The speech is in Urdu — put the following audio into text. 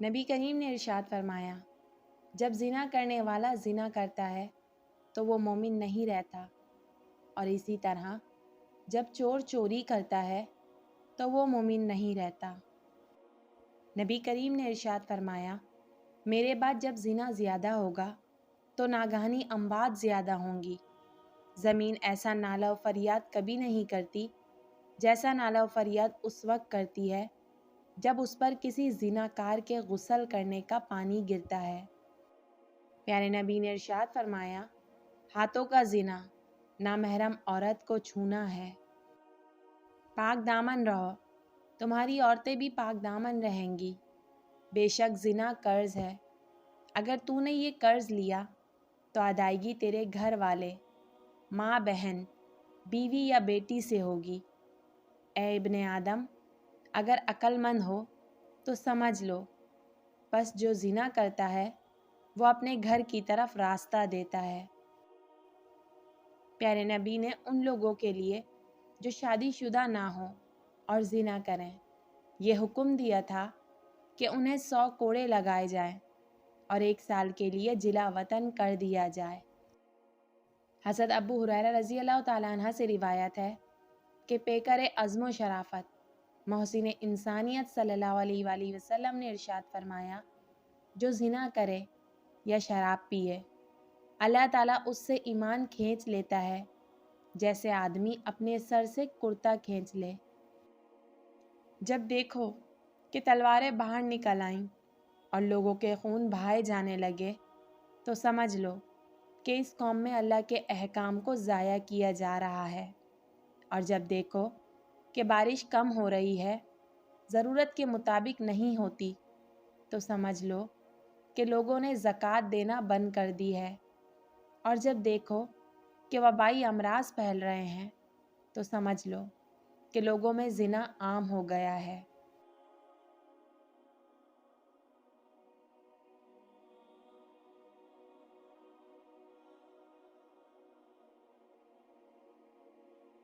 نبی کریم نے ارشاد فرمایا، جب زنا کرنے والا زنا کرتا ہے تو وہ مومن نہیں رہتا، اور اسی طرح جب چور چوری کرتا ہے تو وہ مومن نہیں رہتا۔ نبی کریم نے ارشاد فرمایا، میرے بعد جب زنا زیادہ ہوگا تو ناگہانی اموات زیادہ ہوں گی۔ زمین ایسا نالہ و فریاد کبھی نہیں کرتی جیسا نالہ و فریاد اس وقت کرتی ہے جب اس پر کسی زناکار کے غسل کرنے کا پانی گرتا ہے۔ پیارے نبی نے ارشاد فرمایا، ہاتھوں کا زنا نامحرم عورت کو چھونا ہے۔ پاک دامن رہو، تمہاری عورتیں بھی پاک دامن رہیں گی۔ بے شک زنا قرض ہے، اگر تو نے یہ قرض لیا تو ادائیگی تیرے گھر والے، ماں بہن، بیوی یا بیٹی سے ہوگی۔ اے ابن آدم، اگر عقل مند ہو تو سمجھ لو، بس جو زنا کرتا ہے وہ اپنے گھر کی طرف راستہ دیتا ہے۔ پیارے نبی نے ان لوگوں کے لیے جو شادی شدہ نہ ہوں اور زنا کریں یہ حکم دیا تھا کہ انہیں 100 کوڑے لگائے جائیں اور 1 سال کے لیے جلا وطن کر دیا جائے۔ حضرت ابو ہریرہ رضی اللہ تعالیٰ عنہ سے روایت ہے کہ پیکر عزم و شرافت محسن انسانیت صلی اللہ علیہ وآلہ وسلم نے ارشاد فرمایا، جو زنا کرے یا شراب پیے اللہ تعالیٰ اس سے ایمان کھینچ لیتا ہے جیسے آدمی اپنے سر سے کرتا کھینچ لے۔ جب دیکھو کہ تلواریں باہر نکل آئیں اور لوگوں کے خون بہائے جانے لگے تو سمجھ لو کہ اس قوم میں اللہ کے احکام کو ضائع کیا جا رہا ہے، اور جب دیکھو کہ بارش کم ہو رہی ہے، ضرورت کے مطابق نہیں ہوتی، تو سمجھ لو کہ لوگوں نے زکوٰۃ دینا بند کر دی ہے، اور جب دیکھو کہ وبائی امراض پھیل رہے ہیں تو سمجھ لو کہ لوگوں میں زنا عام ہو گیا ہے۔